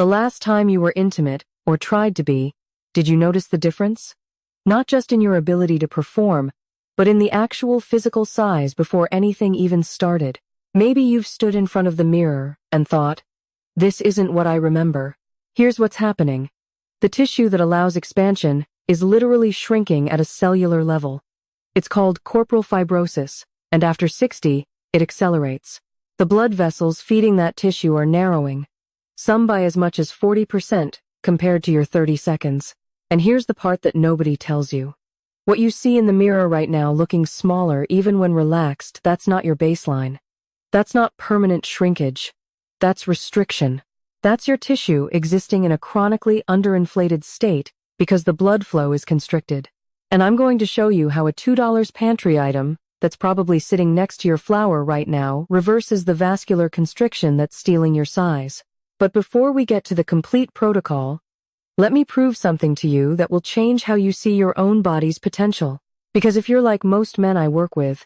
The last time you were intimate, or tried to be, did you notice the difference? Not just in your ability to perform, but in the actual physical size before anything even started. Maybe you've stood in front of the mirror and thought, this isn't what I remember. Here's what's happening. The tissue that allows expansion is literally shrinking at a cellular level. It's called corporal fibrosis, and after 60, it accelerates. The blood vessels feeding that tissue are narrowing, some by as much as 40% compared to your 30 seconds. And here's the part that nobody tells you. What you see in the mirror right now looking smaller even when relaxed, that's not your baseline. That's not permanent shrinkage. That's restriction. That's your tissue existing in a chronically underinflated state because the blood flow is constricted. And I'm going to show you how a $2 pantry item that's probably sitting next to your flower right now reverses the vascular constriction that's stealing your size. But before we get to the complete protocol, let me prove something to you that will change how you see your own body's potential. Because if you're like most men I work with,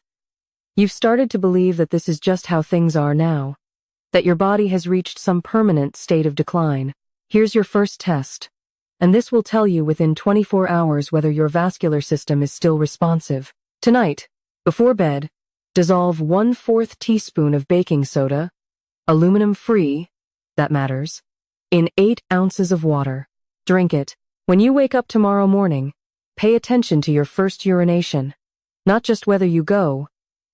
you've started to believe that this is just how things are now, that your body has reached some permanent state of decline. Here's your first test. And this will tell you within 24 hours whether your vascular system is still responsive. Tonight, before bed, dissolve 1/4 teaspoon of baking soda, aluminum-free, that matters, in 8 ounces of water. Drink it. When you wake up tomorrow morning, pay attention to your first urination. Not just whether you go,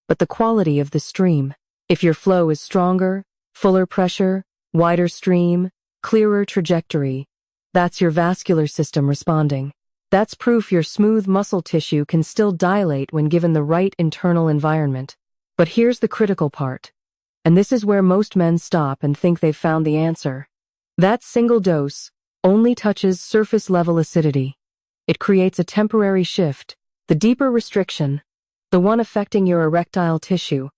but the quality of the stream. If your flow is stronger, fuller pressure, wider stream, clearer trajectory, that's your vascular system responding. That's proof your smooth muscle tissue can still dilate when given the right internal environment. But here's the critical part. And this is where most men stop and think they've found the answer. That single dose only touches surface-level acidity. It creates a temporary shift, the deeper restriction, the one affecting your erectile tissue,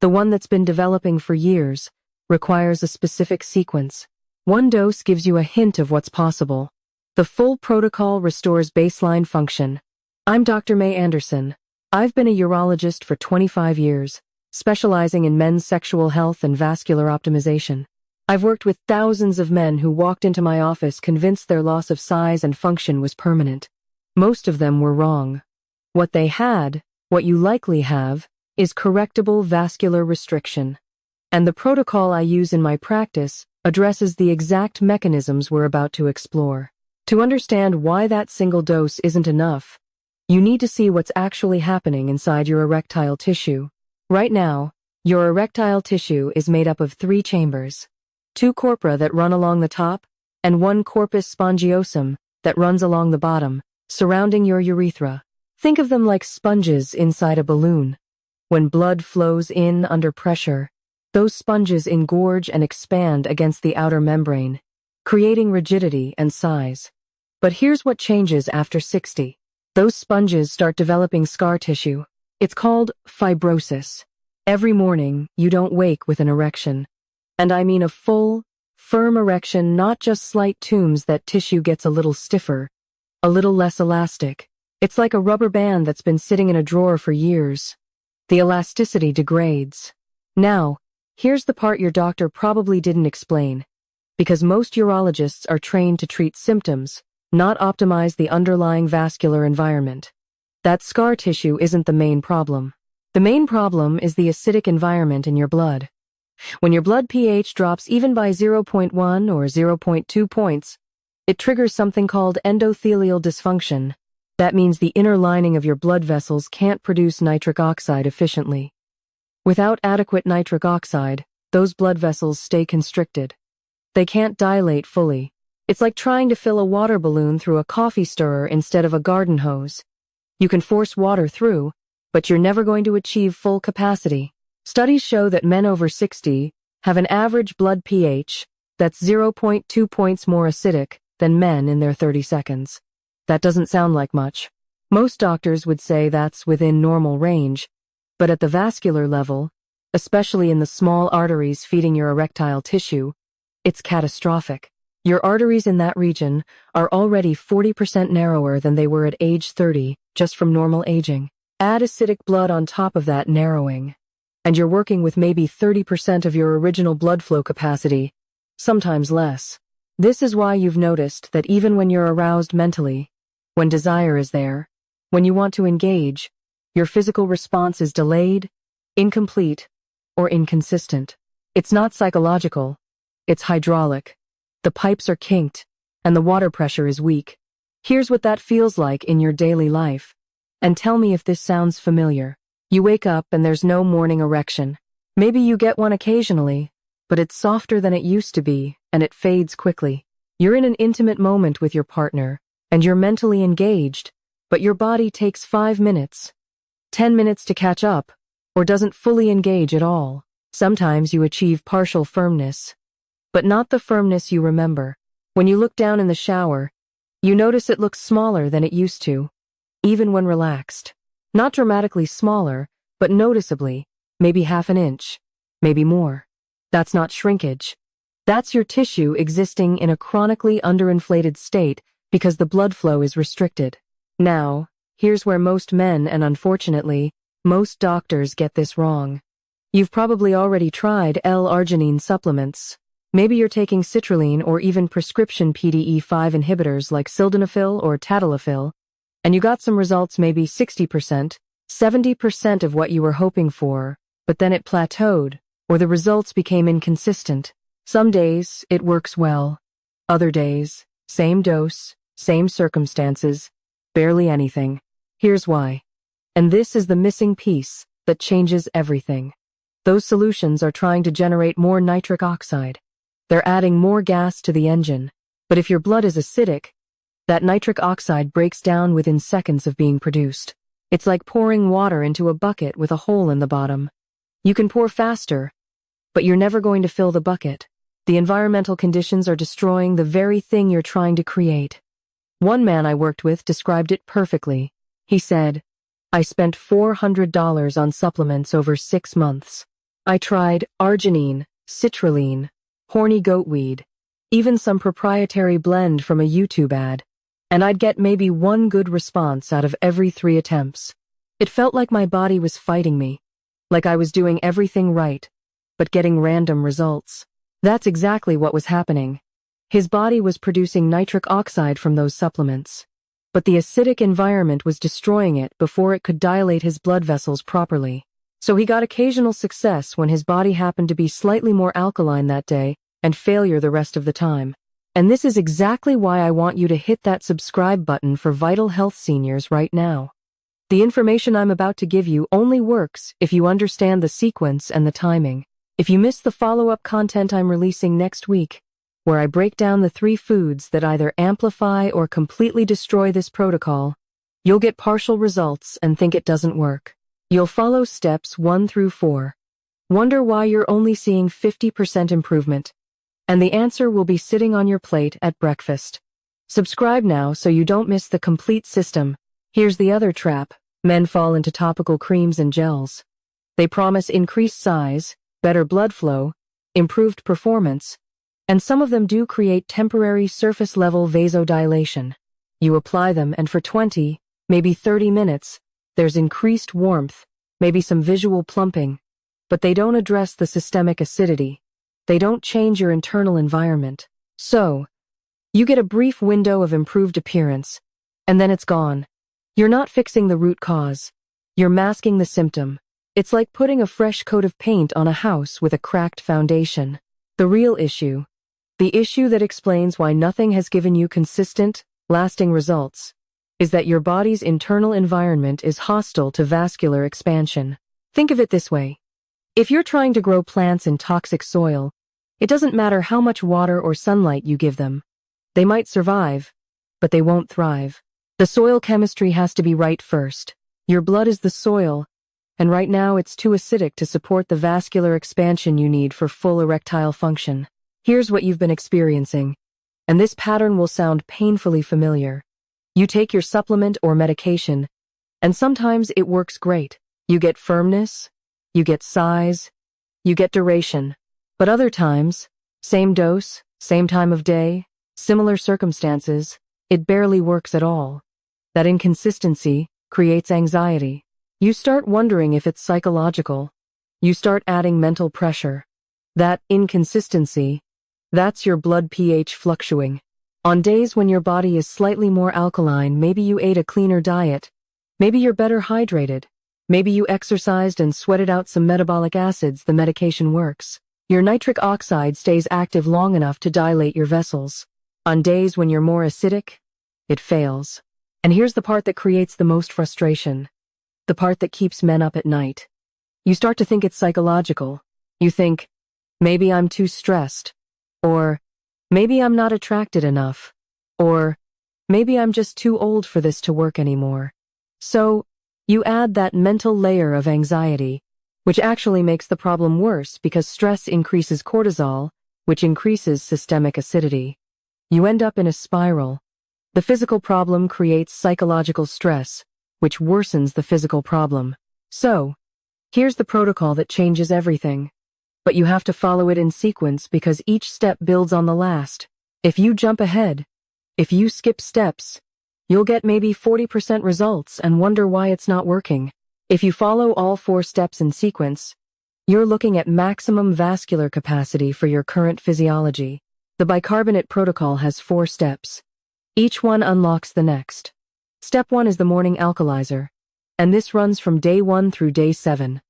the one that's been developing for years, requires a specific sequence. One dose gives you a hint of what's possible. The full protocol restores baseline function. I'm Dr. May Anderson. I've been a urologist for 25 years, specializing in men's sexual health and vascular optimization. I've worked with thousands of men who walked into my office convinced their loss of size and function was permanent. Most of them were wrong. What they had, what you likely have, is correctable vascular restriction. And the protocol I use in my practice addresses the exact mechanisms we're about to explore. To understand why that single dose isn't enough, you need to see what's actually happening inside your erectile tissue. Right now, your erectile tissue is made up of 3 chambers. 2 corpora that run along the top, and 1 corpus spongiosum that runs along the bottom, surrounding your urethra. Think of them like sponges inside a balloon. When blood flows in under pressure, those sponges engorge and expand against the outer membrane, creating rigidity and size. But here's what changes after 60. Those sponges start developing scar tissue. It's called fibrosis. Every morning, you don't wake with an erection. And I mean a full, firm erection, not just slight tumes that tissue gets a little stiffer, a little less elastic. It's like a rubber band that's been sitting in a drawer for years. The elasticity degrades. Now, here's the part your doctor probably didn't explain, because most urologists are trained to treat symptoms, not optimize the underlying vascular environment. That scar tissue isn't the main problem. The main problem is the acidic environment in your blood. When your blood pH drops even by 0.1 or 0.2 points, it triggers something called endothelial dysfunction. That means the inner lining of your blood vessels can't produce nitric oxide efficiently. Without adequate nitric oxide, those blood vessels stay constricted. They can't dilate fully. It's like trying to fill a water balloon through a coffee stirrer instead of a garden hose. You can force water through, but you're never going to achieve full capacity. Studies show that men over 60 have an average blood pH that's 0.2 points more acidic than men in their 30 seconds. That doesn't sound like much. Most doctors would say that's within normal range, but at the vascular level, especially in the small arteries feeding your erectile tissue, it's catastrophic. Your arteries in that region are already 40% narrower than they were at age 30, just from normal aging. Add acidic blood on top of that narrowing, and you're working with maybe 30% of your original blood flow capacity, sometimes less. This is why you've noticed that even when you're aroused mentally, when desire is there, when you want to engage, your physical response is delayed, incomplete, or inconsistent. It's not psychological, it's hydraulic. The pipes are kinked, and the water pressure is weak. Here's what that feels like in your daily life. And tell me if this sounds familiar. You wake up and there's no morning erection. Maybe you get one occasionally, but it's softer than it used to be, and it fades quickly. You're in an intimate moment with your partner, and you're mentally engaged, but your body takes 5 minutes, 10 minutes to catch up, or doesn't fully engage at all. Sometimes you achieve partial firmness, but not the firmness you remember. When you look down in the shower, you notice it looks smaller than it used to, even when relaxed. Not dramatically smaller, but noticeably, maybe half an inch, maybe more. That's not shrinkage. That's your tissue existing in a chronically underinflated state because the blood flow is restricted. Now, here's where most men and unfortunately, most doctors get this wrong. You've probably already tried L-arginine supplements. Maybe you're taking citrulline or even prescription PDE5 inhibitors like sildenafil or tadalafil, and you got some results, maybe 60%, 70% of what you were hoping for, but then it plateaued, or the results became inconsistent. Some days, it works well. Other days, same dose, same circumstances, barely anything. Here's why. And this is the missing piece that changes everything. Those solutions are trying to generate more nitric oxide. They're adding more gas to the engine. But if your blood is acidic, that nitric oxide breaks down within seconds of being produced. It's like pouring water into a bucket with a hole in the bottom. You can pour faster, but you're never going to fill the bucket. The environmental conditions are destroying the very thing you're trying to create. One man I worked with described it perfectly. He said, "I spent $400 on supplements over 6 months. I tried arginine, citrulline, horny goatweed, even some proprietary blend from a YouTube ad, and I'd get maybe one good response out of every 3 attempts. It felt like my body was fighting me, like I was doing everything right, but getting random results." That's exactly what was happening. His body was producing nitric oxide from those supplements, but the acidic environment was destroying it before it could dilate his blood vessels properly. So he got occasional success when his body happened to be slightly more alkaline that day, and failure the rest of the time. And this is exactly why I want you to hit that subscribe button for Vital Health Seniors right now. The information I'm about to give you only works if you understand the sequence and the timing. If you miss the follow-up content I'm releasing next week, where I break down the 3 foods that either amplify or completely destroy this protocol, you'll get partial results and think it doesn't work. You'll follow steps 1 through 4. Wonder why you're only seeing 50% improvement. And the answer will be sitting on your plate at breakfast. Subscribe now so you don't miss the complete system. Here's the other trap. Men fall into topical creams and gels. They promise increased size, better blood flow, improved performance, and some of them do create temporary surface-level vasodilation. You apply them and for 20, maybe 30 minutes, there's increased warmth, maybe some visual plumping, but they don't address the systemic acidity. They don't change your internal environment. So, you get a brief window of improved appearance, and then it's gone. You're not fixing the root cause. You're masking the symptom. It's like putting a fresh coat of paint on a house with a cracked foundation. The real issue, the issue that explains why nothing has given you consistent, lasting results, is that your body's internal environment is hostile to vascular expansion. Think of it this way. If you're trying to grow plants in toxic soil, it doesn't matter how much water or sunlight you give them. They might survive, but they won't thrive. The soil chemistry has to be right first. Your blood is the soil, and right now it's too acidic to support the vascular expansion you need for full erectile function. Here's what you've been experiencing, and this pattern will sound painfully familiar. You take your supplement or medication, and sometimes it works great. You get firmness, you get size, you get duration. But other times, same dose, same time of day, similar circumstances, it barely works at all. That inconsistency creates anxiety. You start wondering if it's psychological. You start adding mental pressure. That inconsistency That's your blood pH fluctuating. On days when your body is slightly more alkaline, maybe you ate a cleaner diet, maybe you're better hydrated, maybe you exercised and sweated out some metabolic acids, the medication works. Your nitric oxide stays active long enough to dilate your vessels. On days when you're more acidic, it fails. And here's the part that creates the most frustration. The part that keeps men up at night. You start to think it's psychological. You think, maybe I'm too stressed. Or, maybe I'm not attracted enough. Or, maybe I'm just too old for this to work anymore. So, you add that mental layer of anxiety, which actually makes the problem worse because stress increases cortisol, which increases systemic acidity. You end up in a spiral. The physical problem creates psychological stress, which worsens the physical problem. So, here's the protocol that changes everything. But you have to follow it in sequence because each step builds on the last. If you jump ahead, if you skip steps, you'll get maybe 40% results and wonder why it's not working. If you follow all 4 steps in sequence, you're looking at maximum vascular capacity for your current physiology. The bicarbonate protocol has 4 steps. Each one unlocks the next. Step 1 is the morning alkalizer, and this runs from day 1 through day 7.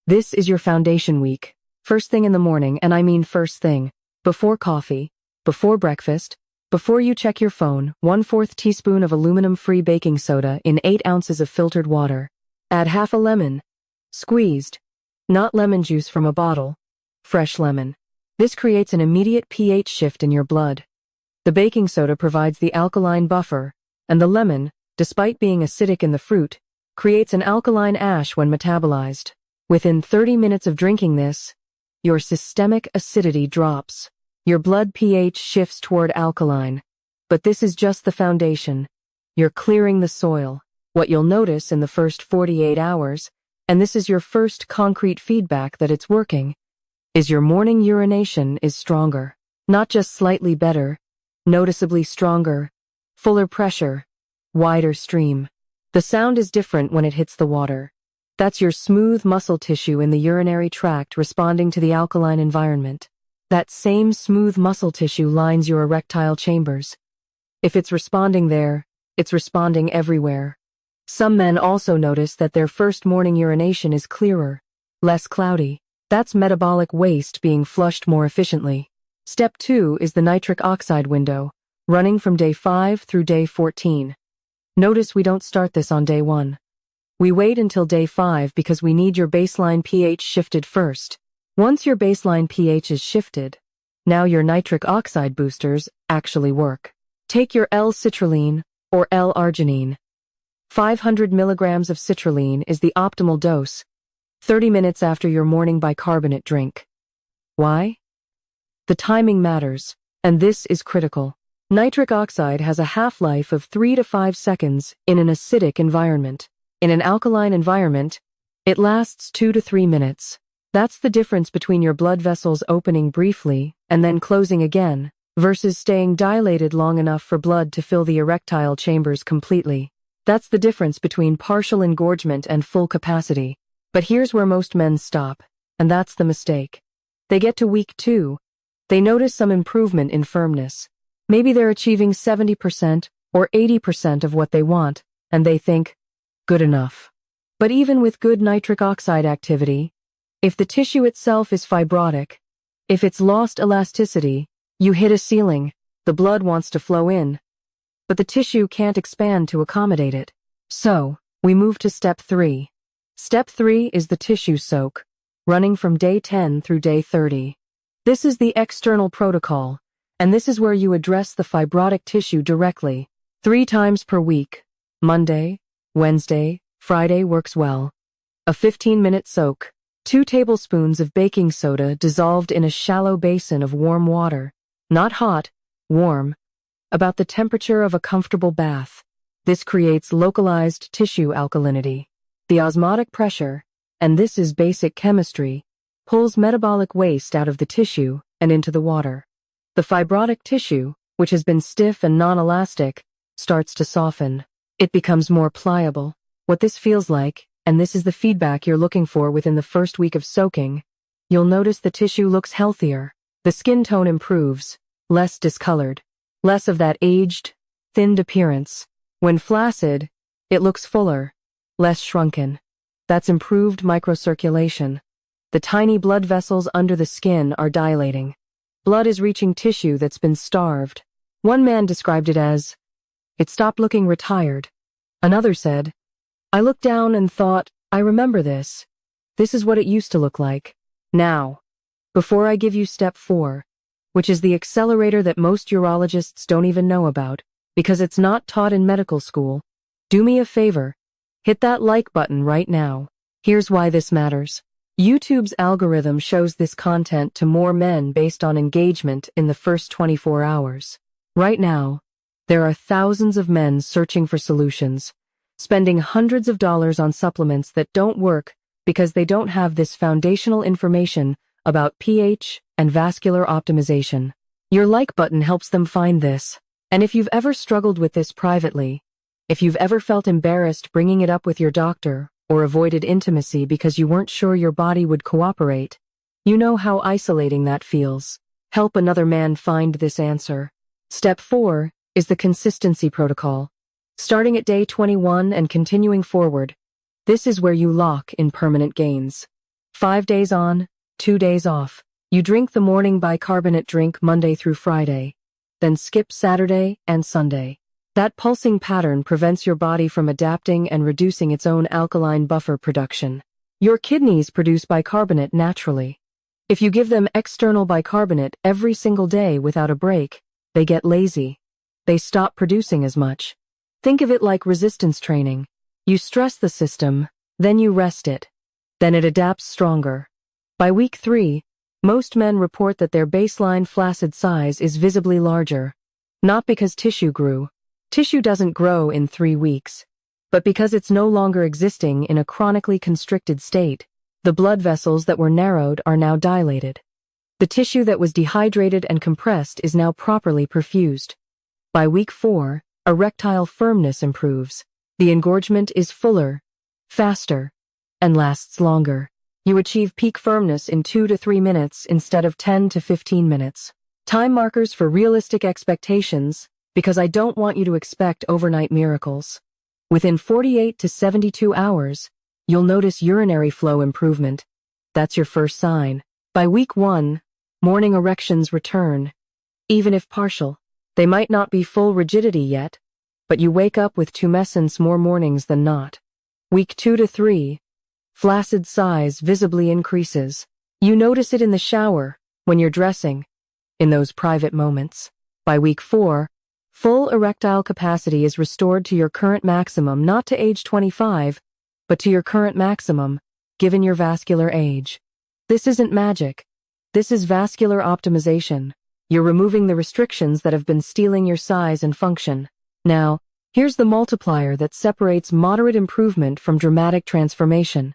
This is your foundation week. First thing in the morning, and I mean first thing, before coffee, before breakfast, before you check your phone, 1/4 teaspoon of aluminum-free baking soda in 8 ounces of filtered water. Add half a lemon, squeezed, not lemon juice from a bottle, fresh lemon. This creates an immediate pH shift in your blood. The baking soda provides the alkaline buffer, and the lemon, despite being acidic in the fruit, creates an alkaline ash when metabolized. Within 30 minutes of drinking this, your systemic acidity drops. Your blood pH shifts toward alkaline. But this is just the foundation. You're clearing the soil. What you'll notice in the first 48 hours, and this is your first concrete feedback that it's working, is your morning urination is stronger. Not just slightly better, noticeably stronger, fuller pressure, wider stream. The sound is different when it hits the water. That's your smooth muscle tissue in the urinary tract responding to the alkaline environment. That same smooth muscle tissue lines your erectile chambers. If it's responding there, it's responding everywhere. Some men also notice that their first morning urination is clearer, less cloudy. That's metabolic waste being flushed more efficiently. Step 2 is the nitric oxide window, running from day 5 through day 14. Notice we don't start this on day 1. We wait until day 5 because we need your baseline pH shifted first. Once your baseline pH is shifted, now your nitric oxide boosters actually work. Take your L-citrulline or L-arginine. 500 milligrams of citrulline is the optimal dose, 30 minutes after your morning bicarbonate drink. Why? The timing matters, and this is critical. Nitric oxide has a half-life of 3 to 5 seconds in an acidic environment. In an alkaline environment, it lasts 2 to 3 minutes. That's the difference between your blood vessels opening briefly and then closing again, versus staying dilated long enough for blood to fill the erectile chambers completely. That's the difference between partial engorgement and full capacity. But here's where most men stop, and that's the mistake. They get to week 2. They notice some improvement in firmness. Maybe they're achieving 70% or 80% of what they want, and they think, good enough. But even with good nitric oxide activity, if the tissue itself is fibrotic, if it's lost elasticity, you hit a ceiling. The blood wants to flow in, but the tissue can't expand to accommodate it. So, we move to step 3. Step 3 is the tissue soak, running from day 10 through day 30. This is the external protocol, and this is where you address the fibrotic tissue directly. 3 times per week. Monday, Wednesday, Friday works well. A 15-minute soak. 2 tablespoons of baking soda dissolved in a shallow basin of warm water. Not hot, warm. About the temperature of a comfortable bath. This creates localized tissue alkalinity. The osmotic pressure, and this is basic chemistry, pulls metabolic waste out of the tissue and into the water. The fibrotic tissue, which has been stiff and non-elastic, starts to soften. It becomes more pliable. What this feels like, and this is the feedback you're looking for within the first week of soaking, you'll notice the tissue looks healthier. The skin tone improves, less discolored, less of that aged, thinned appearance. When flaccid, it looks fuller, less shrunken. That's improved microcirculation. The tiny blood vessels under the skin are dilating. Blood is reaching tissue that's been starved. One man described it as, "It stopped looking retired." Another said, "I looked down and thought, I remember this. This is what it used to look like." Now, before I give you step 4, which is the accelerator that most urologists don't even know about, because it's not taught in medical school, do me a favor, hit that like button right now. Here's why this matters. YouTube's algorithm shows this content to more men based on engagement in the first 24 hours. Right now, there are thousands of men searching for solutions, spending hundreds of dollars on supplements that don't work because they don't have this foundational information about pH and vascular optimization. Your like button helps them find this. And if you've ever struggled with this privately, if you've ever felt embarrassed bringing it up with your doctor, or avoided intimacy because you weren't sure your body would cooperate, you know how isolating that feels. Help another man find this answer. Step 4 is the consistency protocol. Starting at day 21 and continuing forward, this is where you lock in permanent gains. 5 days on, 2 days off. You drink the morning bicarbonate drink Monday through Friday, then skip Saturday and Sunday. That pulsing pattern prevents your body from adapting and reducing its own alkaline buffer production. Your kidneys produce bicarbonate naturally. If you give them external bicarbonate every single day without a break, they get lazy. They stop producing as much. Think of it like resistance training. You stress the system, then you rest it. Then it adapts stronger. By week 3, most men report that their baseline flaccid size is visibly larger. Not because tissue grew. Tissue doesn't grow in 3 weeks, but because it's no longer existing in a chronically constricted state. The blood vessels that were narrowed are now dilated. The tissue that was dehydrated and compressed is now properly perfused. By week 4, erectile firmness improves. The engorgement is fuller, faster, and lasts longer. You achieve peak firmness in 2 to 3 minutes instead of 10 to 15 minutes. Time markers for realistic expectations, because I don't want you to expect overnight miracles. Within 48 to 72 hours, you'll notice urinary flow improvement. That's your first sign. By week 1, morning erections return. Even if partial, they might not be full rigidity yet, but you wake up with tumescence more mornings than not. Week 2 to 3, flaccid size visibly increases. You notice it in the shower, when you're dressing, in those private moments. By week 4, full erectile capacity is restored to your current maximum, not to age 25, but to your current maximum, given your vascular age. This isn't magic. This is vascular optimization. You're removing the restrictions that have been stealing your size and function. Now, here's the multiplier that separates moderate improvement from dramatic transformation.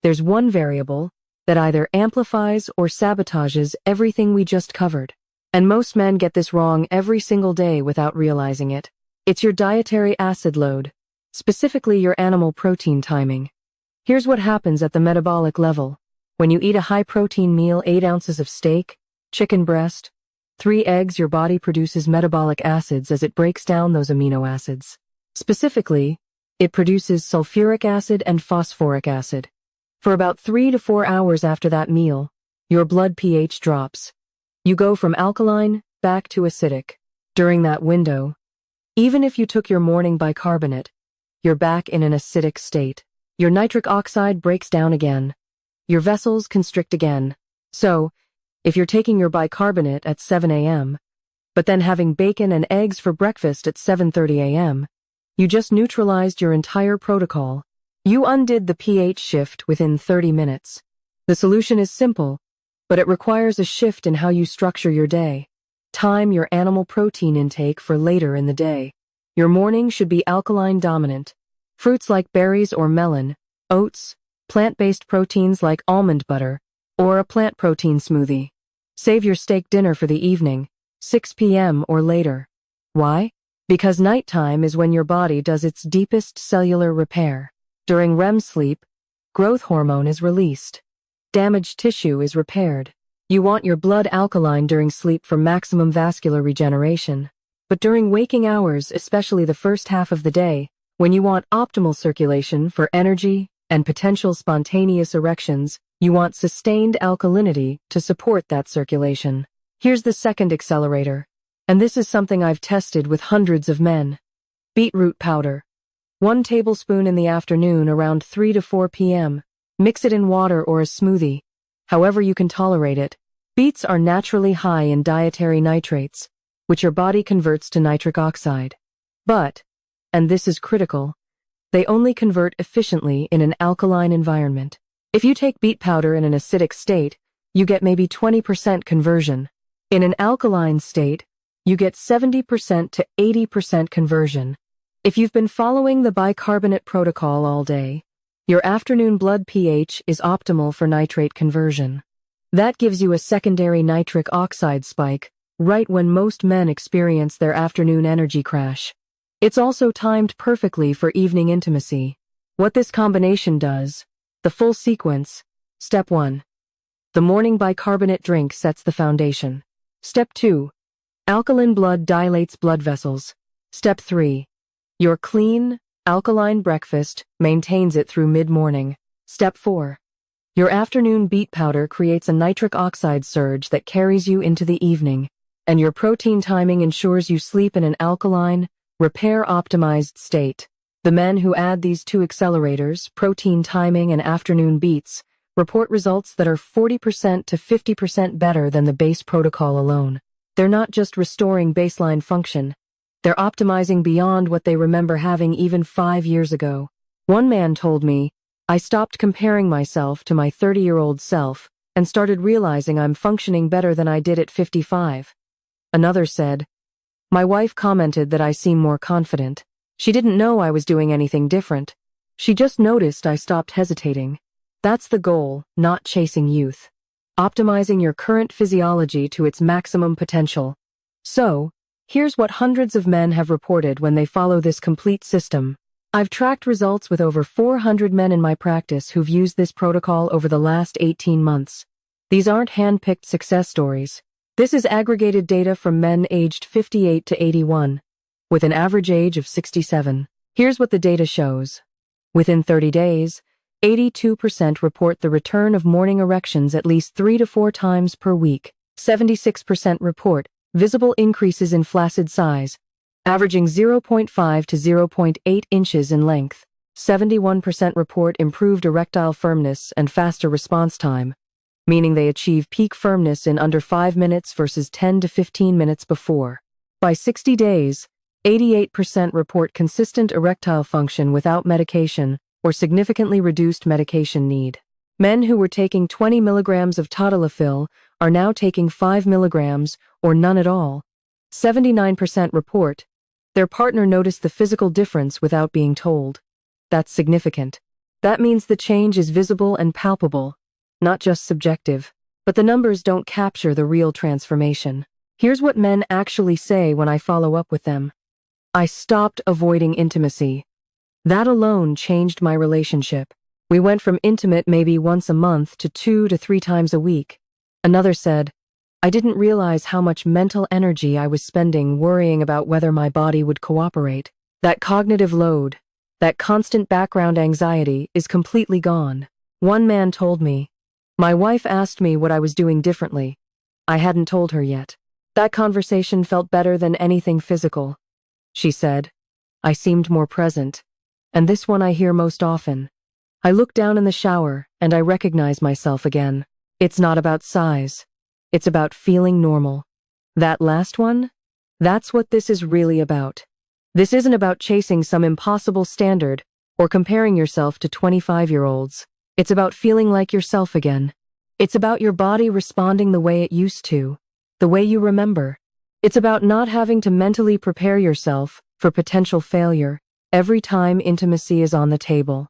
There's one variable that either amplifies or sabotages everything we just covered. And most men get this wrong every single day without realizing it. It's your dietary acid load, specifically your animal protein timing. Here's what happens at the metabolic level. When you eat a high-protein meal, 8 ounces of steak, chicken breast, 3 eggs, your body produces metabolic acids as it breaks down those amino acids. Specifically, it produces sulfuric acid and phosphoric acid. For about 3 to 4 hours after that meal, your blood pH drops. You go from alkaline back to acidic. During that window, even if you took your morning bicarbonate, you're back in an acidic state. Your nitric oxide breaks down again. Your vessels constrict again. So, if you're taking your bicarbonate at 7 a.m., but then having bacon and eggs for breakfast at 7:30 a.m., you just neutralized your entire protocol. You undid the pH shift within 30 minutes. The solution is simple, but it requires a shift in how you structure your day. Time your animal protein intake for later in the day. Your morning should be alkaline dominant. Fruits like berries or melon, oats, plant-based proteins like almond butter, or a plant protein smoothie. Save your steak dinner for the evening, 6 p.m. or later. Why? Because nighttime is when your body does its deepest cellular repair. During REM sleep, growth hormone is released. Damaged tissue is repaired. You want your blood alkaline during sleep for maximum vascular regeneration. But during waking hours, especially the first half of the day, when you want optimal circulation for energy and potential spontaneous erections, you want sustained alkalinity to support that circulation. Here's the second accelerator, and this is something I've tested with hundreds of men. Beetroot powder. 1 tablespoon in the afternoon around 3 to 4 p.m. Mix it in water or a smoothie, however you can tolerate it. Beets are naturally high in dietary nitrates, which your body converts to nitric oxide. But, and this is critical, they only convert efficiently in an alkaline environment. If you take beet powder in an acidic state, you get maybe 20% conversion. In an alkaline state, you get 70% to 80% conversion. If you've been following the bicarbonate protocol all day, your afternoon blood pH is optimal for nitrate conversion. That gives you a secondary nitric oxide spike, right when most men experience their afternoon energy crash. It's also timed perfectly for evening intimacy. What this combination does, the full sequence. Step 1. The morning bicarbonate drink sets the foundation. Step 2. Alkaline blood dilates blood vessels. Step 3. Your clean, alkaline breakfast maintains it through mid-morning. Step 4. Your afternoon beet powder creates a nitric oxide surge that carries you into the evening, and your protein timing ensures you sleep in an alkaline, repair-optimized state. The men who add these 2 accelerators, protein timing and afternoon beets, report results that are 40% to 50% better than the base protocol alone. They're not just restoring baseline function, they're optimizing beyond what they remember having even 5 years ago. One man told me, "I stopped comparing myself to my 30-year-old self and started realizing I'm functioning better than I did at 55. Another said, "My wife commented that I seem more confident. She didn't know I was doing anything different. She just noticed I stopped hesitating." That's the goal, not chasing youth. Optimizing your current physiology to its maximum potential. So, here's what hundreds of men have reported when they follow this complete system. I've tracked results with over 400 men in my practice who've used this protocol over the last 18 months. These aren't hand-picked success stories. This is aggregated data from men aged 58 to 81, with an average age of 67. Here's what the data shows. Within 30 days, 82% report the return of morning erections at least 3 to 4 times per week. 76% report visible increases in flaccid size, averaging 0.5 to 0.8 inches in length. 71% report improved erectile firmness and faster response time, meaning they achieve peak firmness in under 5 minutes versus 10 to 15 minutes before. By 60 days, 88% report consistent erectile function without medication or significantly reduced medication need. Men who were taking 20 milligrams of tadalafil are now taking 5 milligrams or none at all. 79% report their partner noticed the physical difference without being told. That's significant. That means the change is visible and palpable, not just subjective. But the numbers don't capture the real transformation. Here's what men actually say when I follow up with them. "I stopped avoiding intimacy. That alone changed my relationship. We went from intimate maybe once a month to 2 to 3 times a week." Another said, "I didn't realize how much mental energy I was spending worrying about whether my body would cooperate. That cognitive load, that constant background anxiety is completely gone." One man told me, "My wife asked me what I was doing differently. I hadn't told her yet. That conversation felt better than anything physical." She said, "I seemed more present." And this one I hear most often. "I look down in the shower and I recognize myself again." It's not about size. It's about feeling normal. That last one? That's what this is really about. This isn't about chasing some impossible standard or comparing yourself to 25-year-olds. It's about feeling like yourself again. It's about your body responding the way it used to, the way you remember. It's about not having to mentally prepare yourself for potential failure every time intimacy is on the table.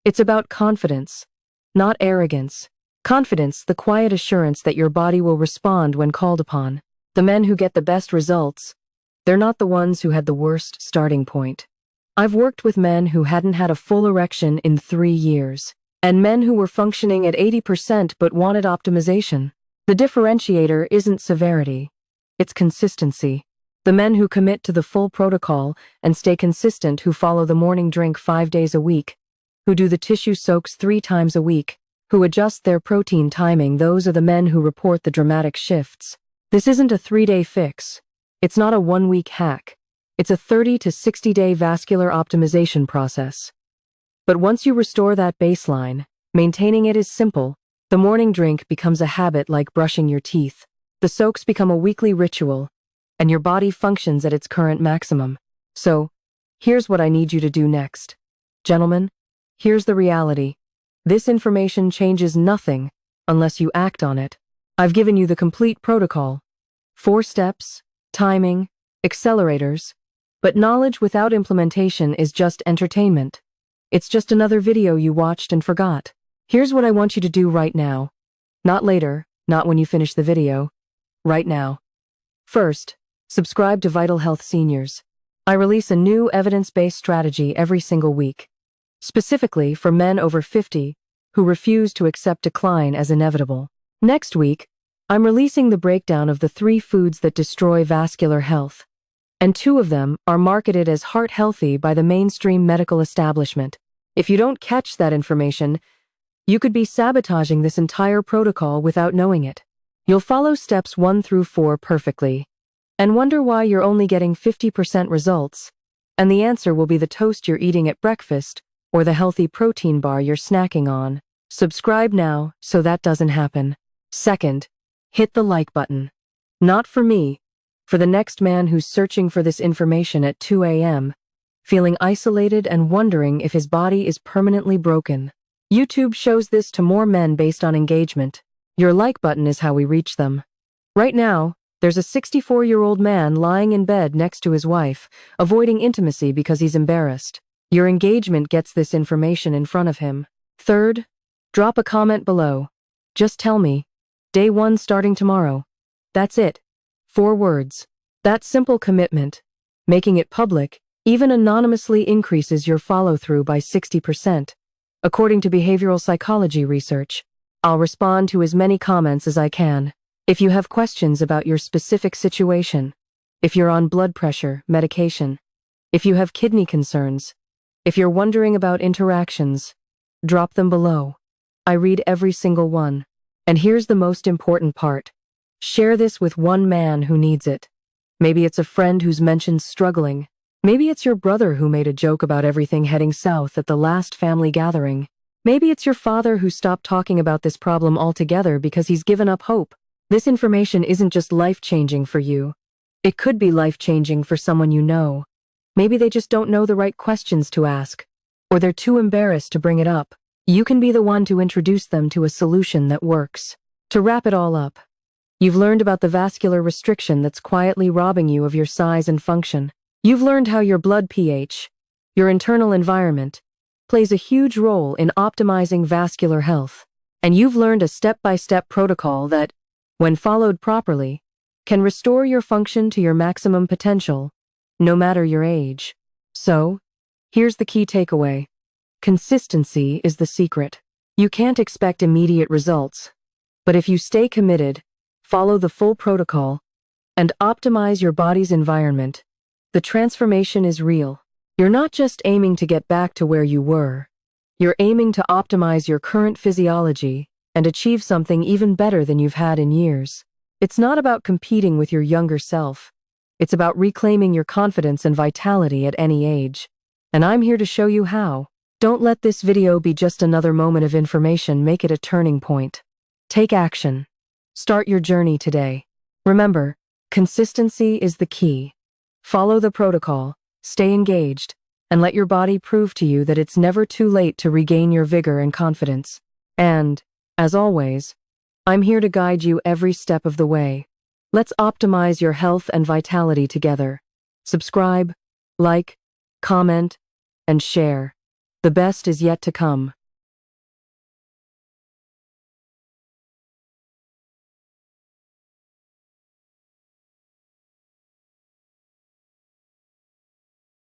It's about confidence, not arrogance. Confidence, the quiet assurance that your body will respond when called upon. The men who get the best results, they're not the ones who had the worst starting point. I've worked with men who hadn't had a full erection in 3 years, and men who were functioning at 80% but wanted optimization. The differentiator isn't severity, it's consistency. The men who commit to the full protocol and stay consistent, who follow the morning drink 5 days a week, who do the tissue soaks 3 times a week, who adjust their protein timing, those are the men who report the dramatic shifts. This isn't a 3-day fix. It's not a 1-week hack. It's a 30 to 60-day vascular optimization process. But once you restore that baseline, maintaining it is simple. The morning drink becomes a habit like brushing your teeth. The soaks become a weekly ritual, and your body functions at its current maximum. So, here's what I need you to do next. Gentlemen, here's the reality. This information changes nothing unless you act on it. I've given you the complete protocol. 4 steps, timing, accelerators, but knowledge without implementation is just entertainment. It's just another video you watched and forgot. Here's what I want you to do right now. Not later, not when you finish the video. Right now. First, subscribe to Vital Health Seniors. I release a new evidence-based strategy every single week, specifically for men over 50 who refuse to accept decline as inevitable. Next week, I'm releasing the breakdown of the 3 foods that destroy vascular health, and 2 of them are marketed as heart healthy by the mainstream medical establishment. If you don't catch that information, you could be sabotaging this entire protocol without knowing it. You'll follow steps 1 through 4 perfectly, and wonder why you're only getting 50% results, and the answer will be the toast you're eating at breakfast or the healthy protein bar you're snacking on. Subscribe now so that doesn't happen. Second, hit the like button. Not for me, for the next man who's searching for this information at 2 a.m., feeling isolated and wondering if his body is permanently broken. YouTube shows this to more men based on engagement. Your like button is how we reach them. Right now, there's a 64-year-old man lying in bed next to his wife, avoiding intimacy because he's embarrassed. Your engagement gets this information in front of him. Third, drop a comment below. Just tell me, day 1 starting tomorrow. That's it. 4 words. That simple commitment, making it public, even anonymously, increases your follow-through by 60%. According to behavioral psychology research, I'll respond to as many comments as I can. If you have questions about your specific situation, if you're on blood pressure, medication, if you have kidney concerns, if you're wondering about interactions, drop them below. I read every single one. And here's the most important part. Share this with one man who needs it. Maybe it's a friend who's mentioned struggling. Maybe it's your brother who made a joke about everything heading south at the last family gathering. Maybe it's your father who stopped talking about this problem altogether because he's given up hope. This information isn't just life-changing for you. It could be life-changing for someone you know. Maybe they just don't know the right questions to ask, or they're too embarrassed to bring it up. You can be the one to introduce them to a solution that works. To wrap it all up, you've learned about the vascular restriction that's quietly robbing you of your size and function. You've learned how your blood pH, your internal environment, plays a huge role in optimizing vascular health. And you've learned a step-by-step protocol that, when followed properly, can restore your function to your maximum potential, no matter your age. So, here's the key takeaway. Consistency is the secret. You can't expect immediate results, but if you stay committed, follow the full protocol, and optimize your body's environment, the transformation is real. You're not just aiming to get back to where you were. You're aiming to optimize your current physiology and achieve something even better than you've had in years. It's not about competing with your younger self. It's about reclaiming your confidence and vitality at any age. And I'm here to show you how. Don't let this video be just another moment of information. Make it a turning point. Take action. Start your journey today. Remember, consistency is the key. Follow the protocol, stay engaged, and let your body prove to you that it's never too late to regain your vigor and confidence. And, as always, I'm here to guide you every step of the way. Let's optimize your health and vitality together. Subscribe, like, comment, and share. The best is yet to come.